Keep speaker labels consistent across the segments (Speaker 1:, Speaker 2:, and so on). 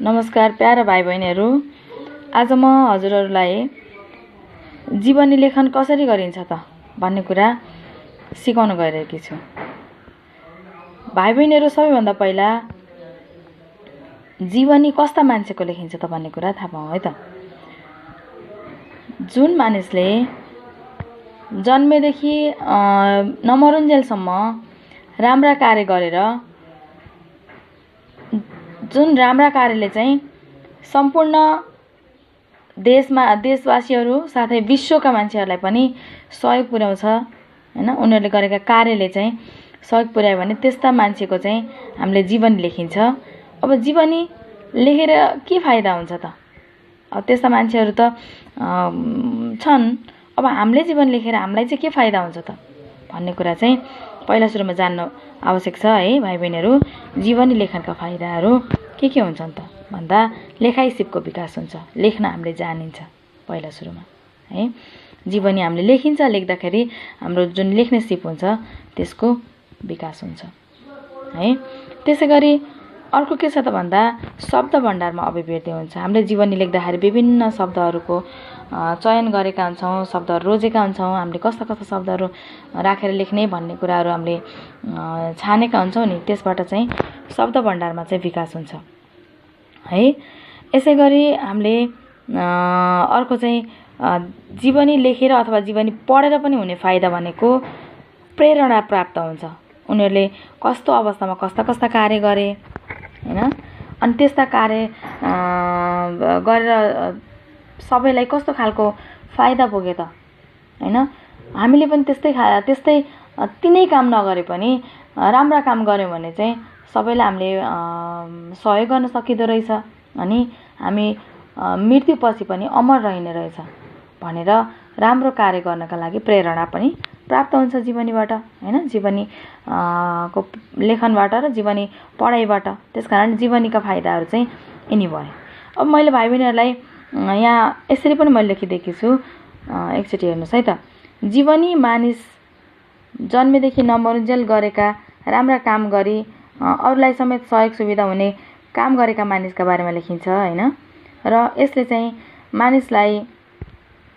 Speaker 1: नमस्कार प्यारा भाइ बहिनीहरू। आज म हजुरहरूलाई जीवनी लेखन कसरी गरिन्छ त भन्ने कुरा सिकाउन गइरहेकी छु। भाइ बहिनीहरू, सबैभन्दा पहिला जीवनी कस्ता मान्छेको लेखिन्छ त भन्ने कुरा थाहा पाऊँ है त। जुन मानिसले जन्मेदेखि नमरुन्जेलसम्म राम्रा कार्य गरेर जुन राम्रा कार्यले चाहिँ सम्पूर्ण देशवासीहरू साथै विश्वका मान्छेहरूलाई पनि सहयोग पुर्याउँछ हैन, उनीहरूले गरेका कार्यले चाहिँ सहयोग पुर्यायो भने त्यस्ता मान्छेको चाहिँ हामीले जीवनी लेखिन्छ। अब जीवनी लेखेर के फाइदा हुन्छ त? अब त्यस्ता मान्छेहरू त छन्। अब हामीले जीवन लेखेर हामीलाई चाहिँ के फाइदा हुन्छ त भन्ने कुरा चाहिँ पहिला सुरुमा जान्नु आवश्यक छ है भाइ बहिनीहरू। जीवनी लेखनका फाइदाहरू के हुन्छन् त भन्दा लेखाइ सिपको विकास हुन्छ। लेख्न हामीले जानिन्छ पहिला सुरुमा है। जीवनी हामीले लेखिन्छ, लेख्दाखेरि हाम्रो जुन लेख्ने सिप हुन्छ त्यसको विकास हुन्छ है। त्यसैगरी अर्को के छ त भन्दा शब्द भण्डारमा अभिवृद्धि हुन्छ। हामीले जीवनी लेख्दाखेरि विभिन्न शब्दहरूको चयन गरेका हुन्छौँ, शब्दहरू रोजेका हुन्छौँ। हामीले कस्ता कस्ता शब्दहरू राखेर लेख्ने भन्ने कुराहरू हामीले छानेका हुन्छौँ नि, त्यसबाट चाहिँ शब्द भण्डारमा चाहिँ विकास हुन्छ है। यसैगरी हामीले अर्को चाहिँ जीवनी लेखेर अथवा जीवनी पढेर पनि हुने फाइदा भनेको प्रेरणा प्राप्त हुन्छ। उनीहरूले कस्तो अवस्थामा कस्ता कस्ता कार्य गरे हैन, अनि त्यस्ता कार्य गरेर सबैलाई कस्तो खालको फाइदा पुग्यो त हैन। हामीले पनि त्यस्तै तिनै काम नगरे पनि राम्रा काम गर्यौँ भने चाहिँ सबैलाई हामीले सहयोग गर्न सकिँदो रहेछ। अनि हामी मृत्युपछि पनि अमर रहने रहेछ भनेर राम्रो कार्य गर्नका लागि प्रेरणा पनि प्राप्त हुन्छ जीवनीबाट हैन, जीवनी को लेखनबाट र जीवनी पढाइबाट। त्यसकारण जीवनीका फाइदाहरू चाहिँ यिनी भए। अब मैले भाइ बहिनीहरूलाई यहाँ यसरी पनि मैले लेखिदिएकी छु, एकचोटि हेर्नुहोस् है त। जीवनी मानिस जन्मेदेखि नमरुन्जेल गरेका राम्रा काम गरी अरूलाई समेत सहयोग सुविधा हुने काम गरेका मानिसका बारेमा लेखिन्छ हैन। र यसले चाहिँ मानिसलाई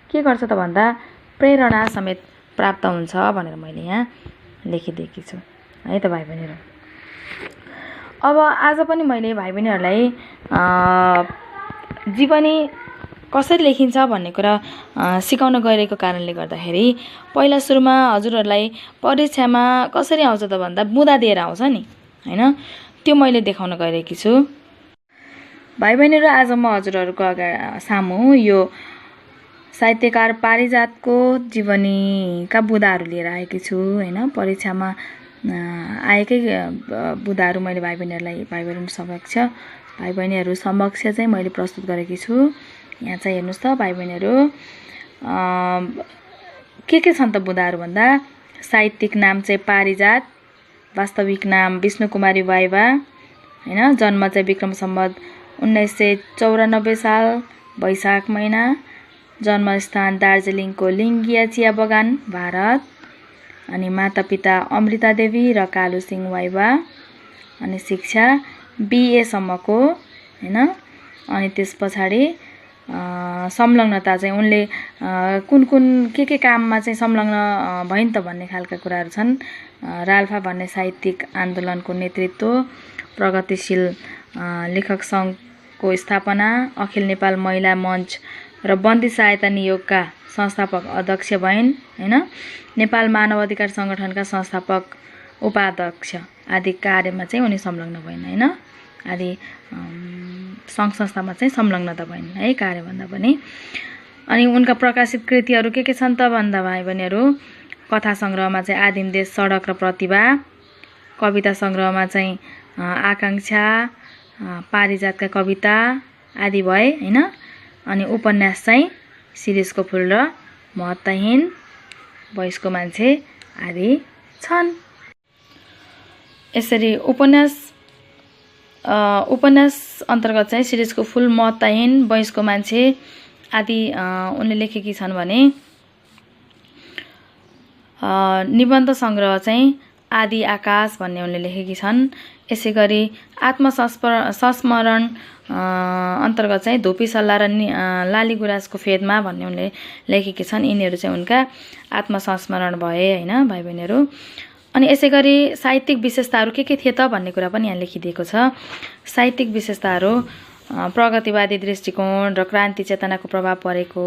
Speaker 1: के गर्छ त भन्दा प्रेरणा समेत प्राप्त हुन्छ भनेर मैले यहाँ लेखिदिएकी छु है त भाइ बहिनीहरू। अब आज पनि मैले भाइ बहिनीहरूलाई जीवनी कसरी लेखिन्छ भन्ने कुरा सिकाउन गइरहेको कारणले गर्दाखेरि पहिला सुरुमा हजुरहरूलाई परीक्षामा कसरी आउँछ त भन्दा बुँदा दिएर आउँछ नि हैन, त्यो मैले देखाउन गइरहेकी छु। भाइ बहिनीहरू, आज म हजुरहरूको सामु यो साहित्यकार पारिजातको जीवनीका बुँदाहरू लिएर आएकी छु हैन। परीक्षामा आएकै बुँदाहरू मैले भाइ बहिनीहरू समक्ष चाहिँ मैले प्रस्तुत गरेकी छु। यहाँ चाहिँ हेर्नुहोस् त भाइ बहिनीहरू, के छन् त बुँदाहरू भन्दा साहित्यिक नाम चाहिँ पारिजात, वास्तविक नाम विष्णुकुमारी वाइवा हैन, जन्म चाहिँ विक्रम सम्वत 1994 साल वैशाख महिना, जन्मस्थान दार्जिलिङको लिङ्गिया चिया बगान भारत, अनि मातापिता अमृता देवी र कालु सिंह वाइवा, अनि शिक्षा BA सम्मको हैन। अनि त्यस पछाडि संलग्नता चाहिँ उनले कुन के काममा चाहिँ संलग्न भइन् त भन्ने खालका कुराहरू छन्। राल्फा भन्ने साहित्यिक आन्दोलनको नेतृत्व, प्रगतिशील लेखक सङ्घको स्थापना, अखिल नेपाल महिला मञ्च र बन्दी सहायता नियोगका संस्थापक अध्यक्ष भइन् हैन। नेपाल मानव अधिकार सङ्गठनका संस्थापक उपाध्यक्ष आदि कार्यमा चाहिँ उनी संलग्न भइन् हैन। आदि सङ्घ संस्थामा चाहिँ संलग्नता भइन् है कार्यभन्दा पनि। अनि उनका प्रकाशित कृतिहरू के छन् त भन्दा भाइ बहिनीहरू, कथा सङ्ग्रहमा चाहिँ आदिम देश, सडक र प्रतिभा, कविता सङ्ग्रहमा चाहिँ आकाङ्क्षा, पारिजातका कविता आदि भए हैन। अनि उपन्यास चाहिँ शिरीषको फुल र महत्त्वहीन, वयस्को मान्छे आदि छन्। यसरी उपन्यास अन्तर्गत चाहिँ शिरीषको फुल, महत्त्वहीन, वयस्को मान्छे आदि उनले लेखेकी छन् भने निबन्ध सङ्ग्रह चाहिँ आदि आकाश भन्ने उनले लेखेकी छन्। यसै गरी संस्मरण अन्तर्गत चाहिँ धोपी सल्लाह र लाली गुराँसको फेदमा भन्ने उनले लेखेकी छन्। यिनीहरू चाहिँ उनका आत्मसंस्मरण भए हैन भाइ बहिनीहरू। अनि यसै गरी साहित्यिक विशेषताहरू के थिए त भन्ने कुरा पनि यहाँ लेखिदिएको छ। साहित्यिक विशेषताहरू प्रगतिवादी दृष्टिकोण र क्रान्ति चेतनाको प्रभाव परेको,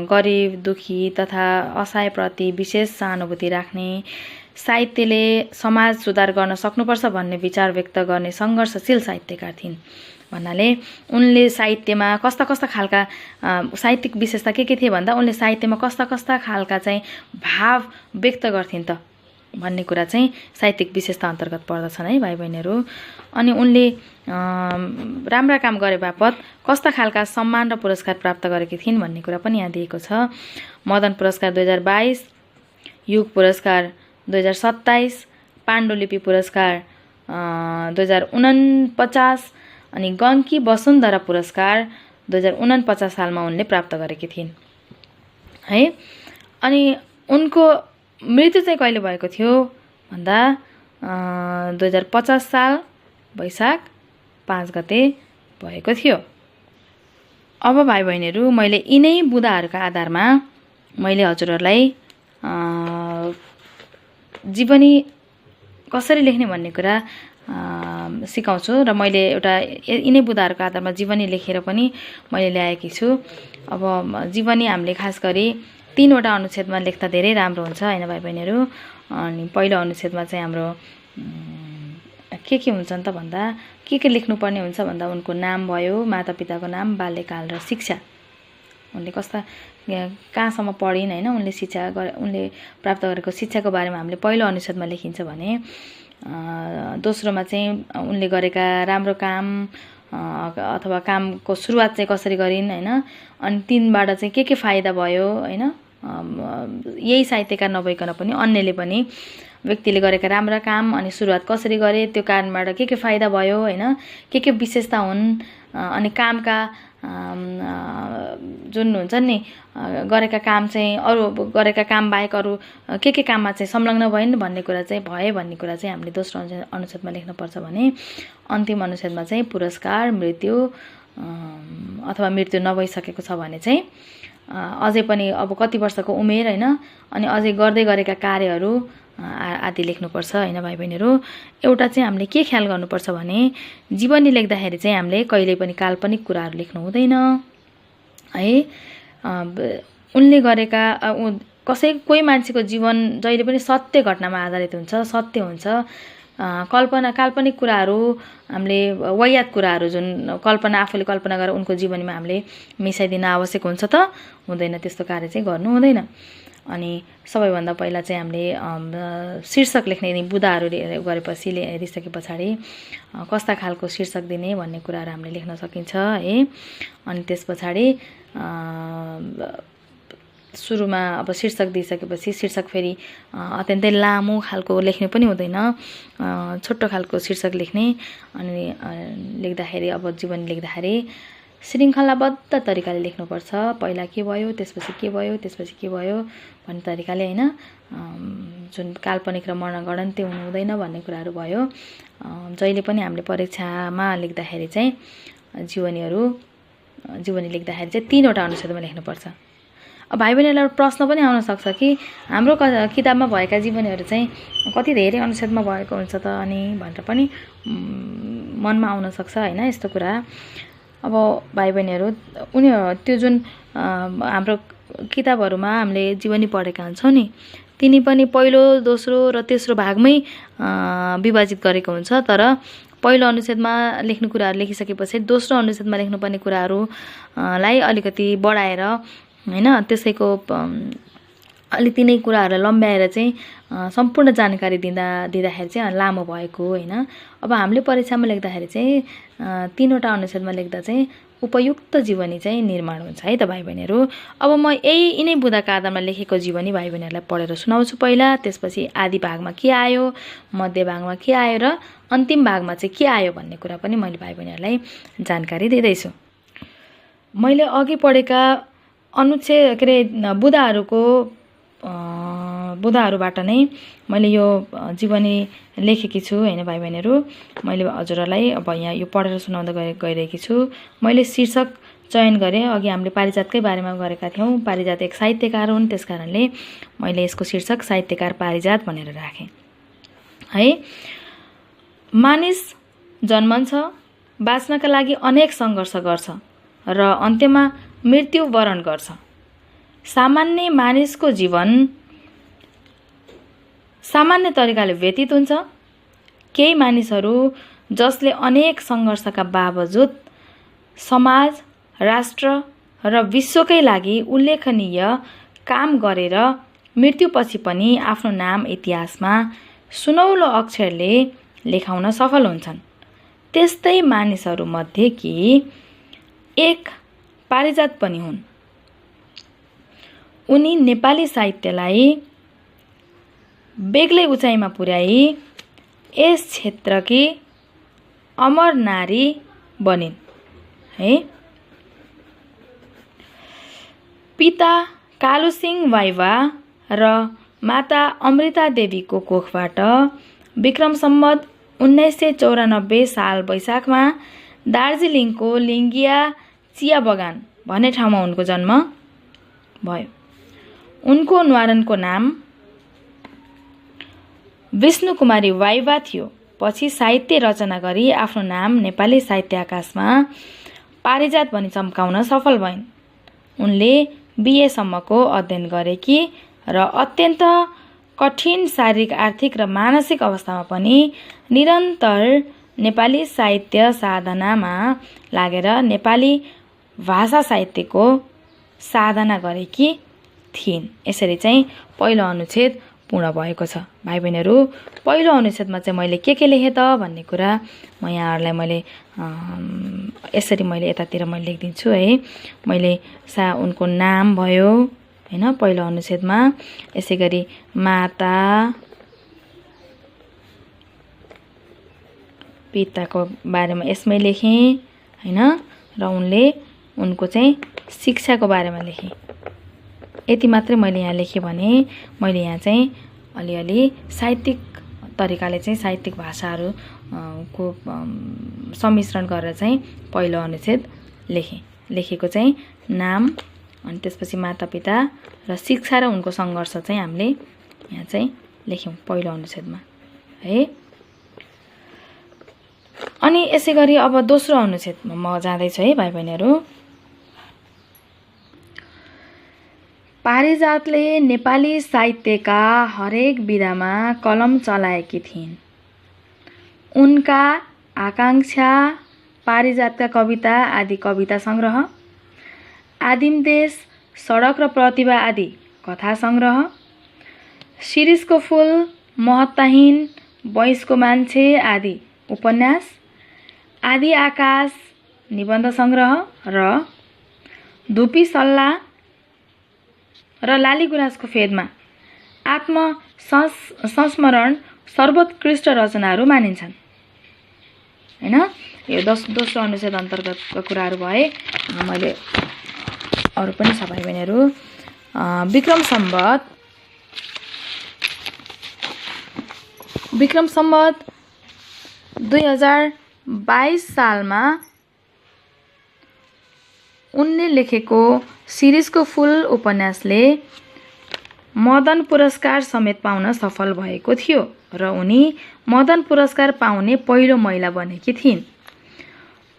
Speaker 1: गरिब दुखी तथा असहायप्रति विशेष सहानुभूति राख्ने, साहित्यले समाज सुधार गर्न सक्नुपर्छ भन्ने विचार व्यक्त गर्ने सङ्घर्षशील साहित्यकार थिइन् भन्नाले उनले साहित्यमा कस्ता कस्ता खालका साहित्यिक विशेषता के थिए भन्दा उनले साहित्यमा कस्ता कस्ता खालका चाहिँ भाव व्यक्त गर्थिन् त भन्ने कुरा चाहिँ साहित्यिक विशेषता अन्तर्गत पर्दछन् है भाइ बहिनीहरू। अनि उनले राम्रा काम गरे बापत कस्ता खालका सम्मान र पुरस्कार प्राप्त गरेकी थिइन् भन्ने कुरा पनि यहाँ दिएको छ। मदन पुरस्कार 2022, युग पुरस्कार 2027, पाण्डुलिपि पुरस्कार 2049 अनि गङ्की वसुन्धरा पुरस्कार 2049 सालमा उनले प्राप्त गरेकी थिइन् है। अनि उनको मृत्यु चाहिँ कहिले भएको थियो भन्दा 2050 साल वैशाख 5 गते भएको थियो। अब भाइ बहिनीहरू मैले यिनै बुँदाहरूका आधारमा मैले हजुरहरूलाई जीवनी कसरी लेख्ने भन्ने कुरा सिकाउँछु र मैले एउटा यिनै बुँदाहरूको आधारमा जीवनी लेखेर पनि मैले ल्याएकी छु। अब जीवनी हामीले खास गरी 3वटा अनुच्छेदमा लेख्दा धेरै राम्रो हुन्छ हैन भाइ बहिनीहरू। अनि पहिलो अनुच्छेदमा चाहिँ हाम्रो के हुन्छन् त भन्दा के लेख्नुपर्ने हुन्छ भन्दा उनको नाम भयो, मातापिताको नाम, बाल्यकाल र शिक्षा, उनले कस्ता कहाँसम्म पढिन् हैन, उनले प्राप्त गरेको शिक्षाको बारेमा हामीले पहिलो अनुच्छेदमा लेखिन्छ भने दोस्रोमा चाहिँ उनले गरेका राम्रो काम अथवा कामको सुरुवात चाहिँ कसरी गरिन् हैन, अनि 3बाट चाहिँ के फाइदा भयो हैन, यही साहित्यकार नभइकन पनि अन्यले पनि व्यक्तिले गरेका राम्रा काम अनि सुरुवात कसरी गरे, त्यो कारणबाट के फाइदा भयो हैन, के विशेषता हुन्, अनि कामका जुन हुन्छ नि गरेका काम चाहिँ अरू गरेका काम बाहेक अरू के काममा चाहिँ संलग्न भइन् भन्ने कुरा चाहिँ भन्ने कुरा चाहिँ हामीले दोस्रो अनुच्छेदमा लेख्नुपर्छ भने अन्तिम अनुच्छेदमा चाहिँ पुरस्कार, मृत्यु अथवा मृत्यु नभइसकेको छ भने चाहिँ अझै पनि अब कति वर्षको उमेर हैन, अनि अझै गर्दै गरेका कार्यहरू आदि लेख्नुपर्छ हैन भाइ बहिनीहरू। एउटा चाहिँ हामीले के ख्याल गर्नुपर्छ भने जीवनी लेख्दाखेरि चाहिँ हामीले कहिल्यै पनि काल्पनिक कुराहरू लेख्नु हुँदैन है। उनले गरेका कोही मान्छेको जीवन जहिले पनि सत्य घटनामा आधारित हुन्छ, सत्य हुन्छ। काल्पनिक कुराहरू हामीले वाहियात कुराहरू जुन आफूले कल्पना गरेर उनको जीवनीमा हामीले मिसाइदिन आवश्यक हुन्छ त हुँदैन, त्यस्तो कार्य चाहिँ गर्नु हुँदैन। अनि सबैभन्दा पहिला चाहिँ हामीले शीर्षक लेख्ने बुँदाहरू गरेपछि हेरिसके पछाडि कस्ता खालको शीर्षक दिने भन्ने कुराहरू हामीले लेख्न सकिन्छ है। अनि त्यस पछाडि सुरुमा अब शीर्षक दिइसकेपछि शीर्षक फेरि अत्यन्तै लामो खालको लेख्ने पनि हुँदैन, छोटो खालको शीर्षक लेख्ने। अनि लेख्दाखेरि अब जीवनी लेख्दाखेरि श्रृङ्खलाबद्ध तरिकाले लेख्नुपर्छ। पहिला के भयो, त्यसपछि के भयो, त्यसपछि के भयो भन्ने तरिकाले हैन, जुन काल्पनिक र मर्णगणन्ते हुनु हुँदैन भन्ने कुराहरू भयो। जहिले पनि हामीले परीक्षामा लेख्दाखेरि चाहिँ जीवनी लेख्दाखेरि चाहिँ 3वटा अनुच्छेदमा लेख्नुपर्छ। अब भाइ बहिनीलाई प्रश्न पनि आउन सक्छ कि हाम्रो किताबमा भएका जीवनीहरू चाहिँ कति धेरै अनुच्छेदमा भएको हुन्छ त अनि भनेर पनि मनमा आउन सक्छ हैन यस्तो कुरा। अब भाइ बहिनीहरू त्यो जुन हाम्रो किताबहरूमा हामीले जीवनी पढेका हुन्छौँ नि, तिनी पनि पहिलो, दोस्रो र तेस्रो भागमै विभाजित गरेको हुन्छ। तर पहिलो अनुच्छेदमा लेख्ने कुराहरू लेखिसकेपछि दोस्रो अनुच्छेदमा लेख्नुपर्ने कुराहरूलाई अलिकति बढाएर हैन, त्यसैको अलि तिनै कुराहरूलाई लम्ब्याएर चाहिँ सम्पूर्ण जानकारी दिँदाखेरि चाहिँ लामो भएको हैन। अब हामीले परीक्षामा लेख्दाखेरि चाहिँ 3वटा अनुच्छेदमा लेख्दा चाहिँ उपयुक्त जीवनी चाहिँ निर्माण हुन्छ है त भाइ बहिनीहरू। अब म यिनै बुँदाका आधारमा लेखेको जीवनी भाइ बहिनीहरूलाई पढेर सुनाउँछु पहिला, त्यसपछि आदि भागमा के आयो, मध्य भागमा के आयो र अन्तिम भागमा चाहिँ के आयो भन्ने कुरा पनि मैले भाइ बहिनीहरूलाई जानकारी दिँदैछु। मैले अघि पढेका बुँदाहरूको बुदाहरूबाट नै मैले यो जीवनी लेखेकी छु हैन भाइ बहिनीहरू। मैले हजुरहरूलाई अब यहाँ यो पढेर सुनाउँदै गइरहेकी छु। मैले शीर्षक चयन गरेँ, अघि हामीले पारिजातकै बारेमा गरेका थियौँ। पारिजात एक साहित्यकार हुन्, त्यसकारणले मैले यसको शीर्षक साहित्यकार पारिजात भनेर राखेँ है। मानिस जन्मन्छ, बाँच्नका लागि अनेक सङ्घर्ष गर्छ र अन्त्यमा मृत्यु वरण गर्छ। सामान्य मानिसको जीवन सामान्य तरिकाले व्यतीत हुन्छ। केही मानिसहरू जसले अनेक सङ्घर्षका बावजुद समाज, राष्ट्र र विश्वकै लागि उल्लेखनीय काम गरेर मृत्युपछि पनि आफ्नो नाम इतिहासमा सुनौलो अक्षरले लेखाउन सफल हुन्छन्। त्यस्तै मानिसहरूमध्येकी एक पारिजात पनि हुन्। उनी नेपाली साहित्यलाई बेग्लै उचाइमा पुर्याई यस क्षेत्रकी अमर नारी बनिन् है। पिता कालुसिंह वाइवा र माता अमृता देवीको कोखबाट विक्रम सम्वत 1994 साल वैशाखमा दार्जिलिङको लिङ्गिया चिया बगान भन्ने ठाउँमा उनको जन्म भयो। उनको न्वारानको नाम विष्णुकुमारी वाइवा थियो। पछि साहित्य रचना गरी आफ्नो नाम नेपाली साहित्य आकाशमा पारिजात भनी चम्काउन सफल भइन्। उनले BA सम्मको अध्ययन गरेकी र अत्यन्त कठिन शारीरिक, आर्थिक र मानसिक अवस्थामा पनि निरन्तर नेपाली साहित्य साधनामा लागेर नेपाली भाषा साहित्यको साधना गरेकी थिइन्। यसरी चाहिँ पहिलो अनुच्छेद पूर्ण भएको छ। भाइ बहिनीहरू, पहिलो अनुच्छेदमा चाहिँ मैले के लेखेँ त भन्ने कुरा म यहाँहरूलाई मैले यसरी मैले यतातिर मैले लेखिदिन्छु है। मैले उनको नाम भयो हैन पहिलो अनुच्छेदमा। यसै गरी माता, पिताको बारेमा यसमै लेखेँ हैन, र उनको चाहिँ शिक्षाको बारेमा लेखेँ। यति मात्रै मैले यहाँ लेखेँ भने मैले यहाँ चाहिँ अलिअलि साहित्यिक तरिकाले चाहिँ साहित्यिक भाषाहरू को सम्मिश्रण गरेर चाहिँ पहिलो अनुच्छेद लेखेको चाहिँ नाम, अनि त्यसपछि मातापिता र शिक्षा र उनको सङ्घर्ष चाहिँ हामीले यहाँ चाहिँ लेख्यौँ पहिलो अनुच्छेदमा है। अनि यसै गरी अब दोस्रो अनुच्छेदमा म जाँदैछु है भाइ बहिनीहरू। पारिजातले नेपाली साहित्यका हरेक विधामा कलम चलाएकी थिइन्। उनका आकाङ्क्षा, पारिजातका कविता आदि कविता सङ्ग्रह, आदिम देश, सडक र प्रतिभा आदि कथा सङ्ग्रह, शिरीषको फूल, महत्ताहीन, वैशको मान्छे आदि उपन्यास, आदि आकाश निबन्ध सङ्ग्रह र धुपी सल्ला र लाली गुराँसको फेदमा आत्म संस्मरण सर्वोत्कृष्ट रचनाहरू मानिन्छन् हैन। यो दोस्रो अनुच्छेद अन्तर्गतका कुराहरू भए। मैले अरू पनि छ भाइ बहिनीहरू। विक्रम सम्वत 2022 सालमा उनले लेखेको शिरीषको फूल उपन्यासले मदन पुरस्कार समेत पाउन सफल भएको थियो र उनी मदन पुरस्कार पाउने पहिलो महिला बनेकी थिइन्।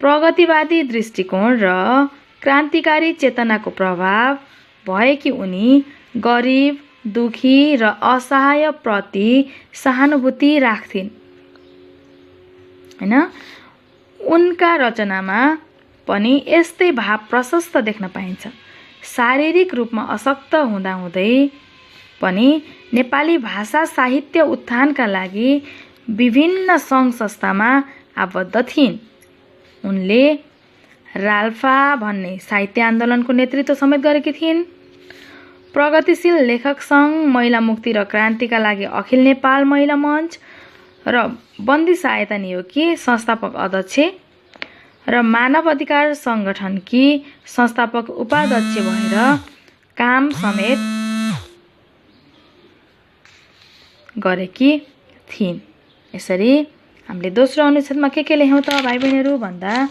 Speaker 1: प्रगतिवादी दृष्टिकोण र क्रान्तिकारी चेतनाको प्रभाव भएकी उनी गरिब, दुखी र असहाय प्रति सहानुभूति राख्थिन् हैन। उनका रचनामा पनि यस्तै भाव प्रशस्त देख्न पाइन्छ। शारीरिक रूपमा अशक्त हुँदाहुँदै पनि नेपाली भाषा साहित्य उत्थानका लागि विभिन्न सङ्घ संस्थामा आबद्ध थिइन्। उनले राल्फा भन्ने साहित्य आन्दोलनको नेतृत्व समेत गरेकी थिइन्। प्रगतिशील लेखक सङ्घ, महिला मुक्ति र क्रान्तिका लागि अखिल नेपाल महिला मञ्च र बन्दी सहायता नियोगकी संस्थापक अध्यक्ष र मानव अधिकार सङ्गठनकी संस्थापक उपाध्यक्ष भएर काम समेत गरेकी थिइन्। यसरी हामीले दोस्रो अनुच्छेदमा के लेख्यौँ त भाइ बहिनीहरू भन्दा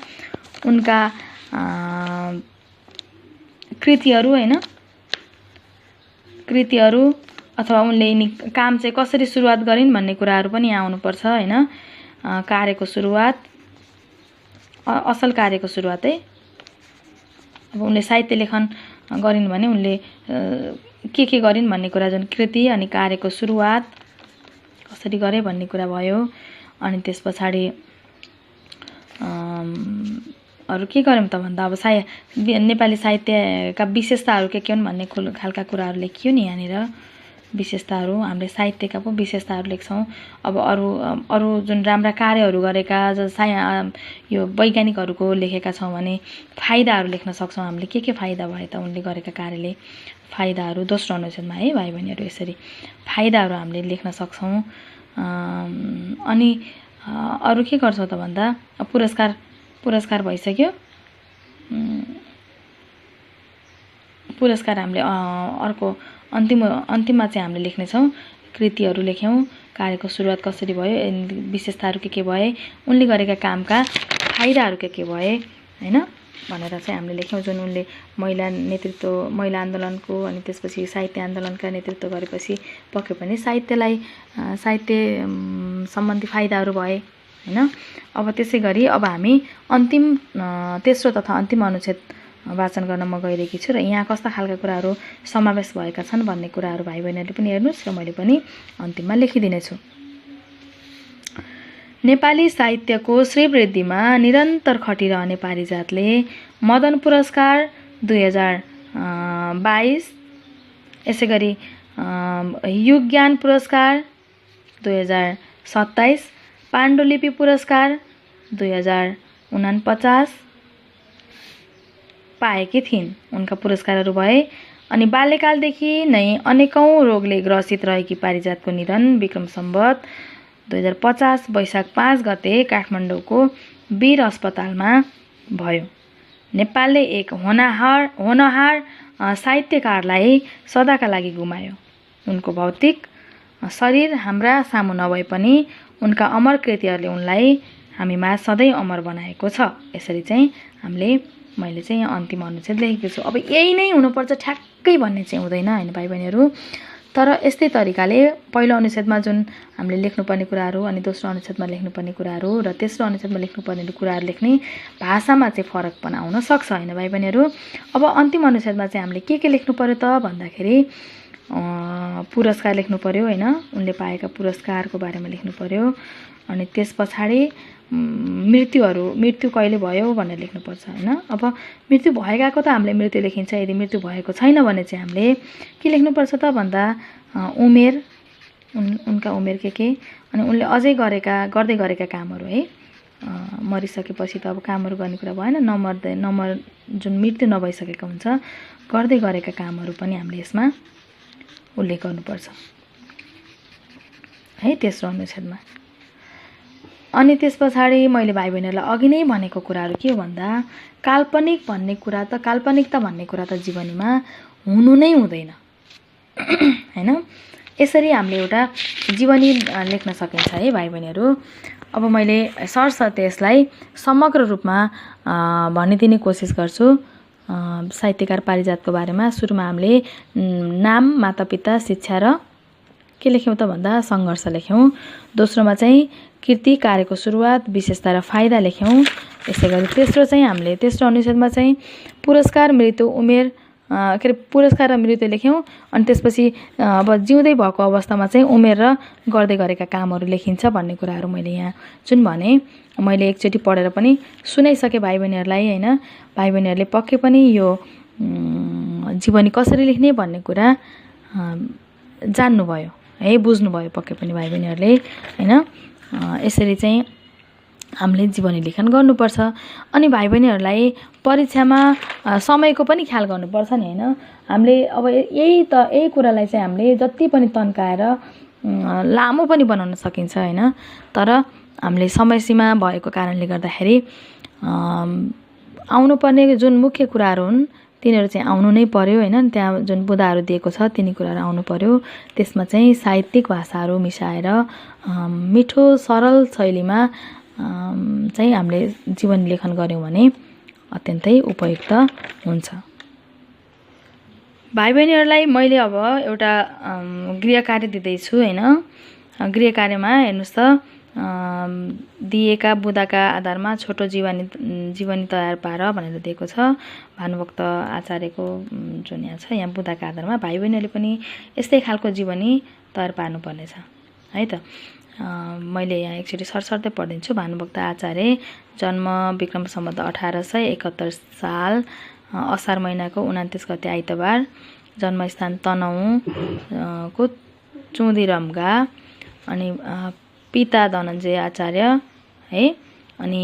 Speaker 1: उनका कृतिहरू होइन, कृतिहरू अथवा उनले यिनी काम चाहिँ कसरी सुरुवात गरिन् भन्ने कुराहरू पनि यहाँ आउनुपर्छ होइन। कार्यको सुरुवात, असल कार्यको सुरुवात है। अब उनले साहित्य लेखन गरिन् भने उनले के गरिन् भन्ने कुरा, जुन कृति अनि कार्यको सुरुवात कसरी गरे भन्ने कुरा भयो। अनि त्यस पछाडि अरू के गर्यौँ त भन्दा अब नेपाली साहित्यका विशेषताहरू के हुन् भन्ने खालका कुराहरू लेखियो नि यहाँनिर। विशेषताहरू, हामीले साहित्यका पो विशेषताहरू लेख्छौँ। अब अरू जुन राम्रा कार्यहरू गरेका यो वैज्ञानिकहरूको लेखेका छौँ भने फाइदाहरू लेख्न सक्छौँ हामीले। के फाइदा भए त उनले गरेका कार्यले, फाइदाहरू दोस्रो अनुच्छेदमा है भाइ बहिनीहरू। यसरी फाइदाहरू हामीले लेख्न सक्छौँ। अनि अरू के गर्छौँ त भन्दा पुरस्कार भइसक्यो। पुरस्कार हामीले अर्को अन्तिममा चाहिँ हामीले लेख्नेछौँ। कृतिहरू लेख्यौँ, कार्यको सुरुवात कसरी भयो, विशेषताहरू के भए, उनले गरेका कामका फाइदाहरू के भए होइन भनेर चाहिँ हामीले लेख्यौँ। जुन उनले महिला आन्दोलनको अनि त्यसपछि साहित्य आन्दोलनका नेतृत्व गरेपछि पक्कै पनि साहित्य सम्बन्धी फाइदाहरू भए होइन। अब त्यसै गरी अब हामी अन्तिम तेस्रो तथा अन्तिम अनुच्छेद वाचन गर्न म गइरहेकी छु र यहाँ कस्ता खालका कुराहरू समावेश भएका छन् भन्ने कुराहरू भाइ बहिनीहरूले पनि हेर्नुहोस् र मैले पनि अन्तिममा लेखिदिनेछु। नेपाली साहित्यको श्रीवृद्धिमा निरन्तर खटिरहने पारिजातले मदन पुरस्कार 2022, यसै गरी युगज्ञान पुरस्कार 2027, पाण्डुलिपि पुरस्कार 2049 पाएकी थिइन्। उनका पुरस्कारहरू भए। अनि बाल्यकालदेखि नै अनेकौं रोगले ग्रसित रहेकी पारिजातको निधन विक्रम सम्वत 2050 वैशाख 5 गते काठमाडौँको वीर अस्पतालमा भयो। नेपालले एक होनहार साहित्यकारलाई सदाका लागि गुमायो। उनको भौतिक शरीर हाम्रा सामु नभए पनि उनका अमर कृतिहरूले उनलाई हामीमा सधैँ अमर बनाएको छ। यसरी चाहिँ मैले चाहिँ यहाँ अन्तिम अनुच्छेद लेखेको छु। अब यही नै हुनुपर्छ ठ्याक्कै भन्ने चाहिँ हुँदैन होइन भाइ बहिनीहरू। तर यस्तै तरिकाले पहिलो अनुच्छेदमा जुन हामीले लेख्नुपर्ने कुराहरू अनि दोस्रो अनुच्छेदमा लेख्नुपर्ने कुराहरू र तेस्रो अनुच्छेदमा लेख्नुपर्ने कुराहरू लेख्ने भाषामा चाहिँ फरक पनि आउन सक्छ होइन भाइ बहिनीहरू। अब अन्तिम अनुच्छेदमा चाहिँ हामीले के लेख्नु पर्यो त भन्दाखेरि पुरस्कार लेख्नु पर्यो होइन, उनले पाएका पुरस्कारको बारेमा लेख्नु पर्यो। अनि त्यस पछाडि मृत्यु कहिले भयो भनेर लेख्नुपर्छ होइन। अब मृत्यु भएकाको त हामीले मृत्यु लेखिन्छ, यदि मृत्यु भएको छैन भने चाहिँ हामीले के लेख्नुपर्छ त भन्दा उमेर, उनका उमेर के अनि उनले अझै गर्दै गरेका कामहरू है। मरिसकेपछि त अब कामहरू गर्ने कुरा भएन, जुन मृत्यु नभइसकेको हुन्छ गर्दै गरेका कामहरू पनि हामीले यसमा उल्लेख गर्नुपर्छ है तेस्रो अनुच्छेदमा। अनि त्यस पछाडि मैले भाइ बहिनीहरूलाई अघि नै भनेको कुराहरू के हो भन्दा काल्पनिकता भन्ने कुरा त जीवनीमा हुनु नै हुँदैन हैन। यसरी हामीले एउटा जीवनी लेख्न सकिन्छ है भाइ बहिनीहरू। अब मैले सरसर्ती यसलाई समग्र रूपमा भनिदिने कोसिस गर्छु साहित्यकार पारिजातको बारेमा। सुरुमा हामीले नाम, मातापिता, शिक्षा र के लेख्यौँ त भन्दा सङ्घर्ष लेख्यौँ। दोस्रोमा चाहिँ कृति, कार्यको सुरुवात, विशेषता र फाइदा लेख्यौँ। यसै गरी तेस्रो अनुच्छेदमा चाहिँ पुरस्कार, मृत्यु, उमेर पुरस्कार र मृत्यु लेख्यौँ। अनि त्यसपछि अब जिउँदै भएको अवस्थामा चाहिँ उमेर र गर्दै गरेका कामहरू लेखिन्छ भन्ने कुराहरू मैले यहाँ जुन भने मैले एकचोटि पढेर पनि सुनाइसकेँ भाइ बहिनीहरूलाई होइन। भाइ बहिनीहरूले पक्कै पनि यो जीवनी कसरी लेख्ने भन्ने कुरा जान्नुभयो है, बुझ्नुभयो पक्कै पनि भाइ बहिनीहरूले होइन। यसरी चाहिँ हामीले जीवनी लेखन गर्नुपर्छ। अनि भाइ बहिनीहरूलाई परीक्षामा समयको पनि ख्याल गर्नुपर्छ नि होइन। हामीले अब यही कुरालाई चाहिँ हामीले जति पनि तन्काएर लामो पनि बनाउन सकिन्छ होइन। तर हामीले समय सीमा भएको कारणले गर्दाखेरि आउनुपर्ने जुन मुख्य कुराहरू हुन् तिनीहरू चाहिँ आउनु नै पर्यो हैन। त्यहाँ जुन बुँदाहरू दिएको छ तिनी कुराहरू आउनु पर्यो। त्यसमा चाहिँ साहित्यिक भाषाहरू मिसाएर मिठो सरल शैलीमा चाहिँ हामीले जीवन लेखन गर्यौं भने अत्यन्तै उपयुक्त हुन्छ। भाइ बहिनीहरूलाई मैले अब एउटा गृह कार्य दिँदैछु हैन। गृह कार्यमा हेर्नुस् त दिएका बुँदाका आधारमा छोटो जीवनी तयार पार भनेर दिएको छ भानुभक्त आचार्यको जुन यहाँ छ। यहाँ बुँदाका आधारमा भाइ बहिनीहरूले पनि यस्तै खालको जीवनी तयार पार्नुपर्नेछ है त। मैले यहाँ एकचोटि सरसर्दै पढिदिन्छु। भानुभक्त आचार्य जन्म विक्रम सम्वत 1871 साल असार महिनाको 29 गते आइतबार, जन्मस्थान तनहुँ को चुँदिरमगा, अनि पिता धनञ्जय आचार्य है। अनि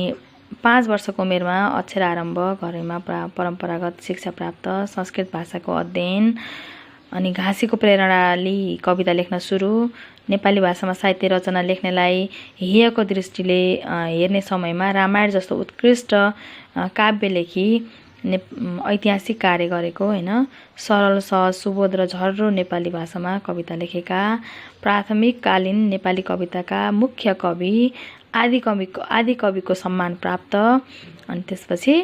Speaker 1: 5 वर्षको उमेरमा अक्षर आरम्भ, घरैमा परम्परागत शिक्षा प्राप्त, संस्कृत भाषाको अध्ययन, अनि घाँसीको प्रेरणा लिई कविता लेख्न सुरु, नेपाली भाषामा साहित्य रचना लेख्नेलाई हेयको दृष्टिले हेर्ने समयमा रामायण जस्तो उत्कृष्ट काव्य लेखी ऐतिहासिक कार्य गरेको हैन। सरल सहज सुबोध र झर्रो नेपाली भाषामा कविता लेखेका, प्राथमिककालीन नेपाली कविताका मुख्य कवि, आदि कविको सम्मान प्राप्त। अनि त्यसपछि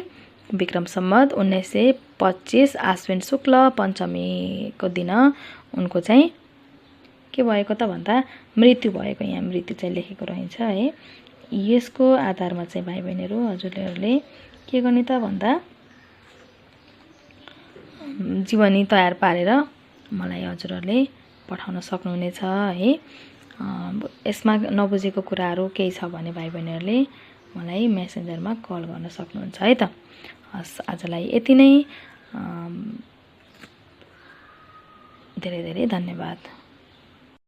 Speaker 1: विक्रम सम्वत 1925 आश्विन शुक्ल पञ्चमीको दिन उनको चाहिँ के भएको त भन्दा मृत्यु भएको, यहाँ मृत्यु चाहिँ लेखेको रहन्छ है। यसको आधारमा चाहिँ भाइ बहिनीहरू हजुरहरूले के गर्ने त भन्दा जीवनी तयार पारेर मलाई हजुरहरूले पठाउन सक्नुहुनेछ है। यसमा नबुझेको कुराहरू केही छ भने भाइ बहिनीहरूले मलाई मेसेन्जरमा कल गर्न सक्नुहुन्छ है त। हस्, आजलाई यति नै। धेरै धेरै धन्यवाद।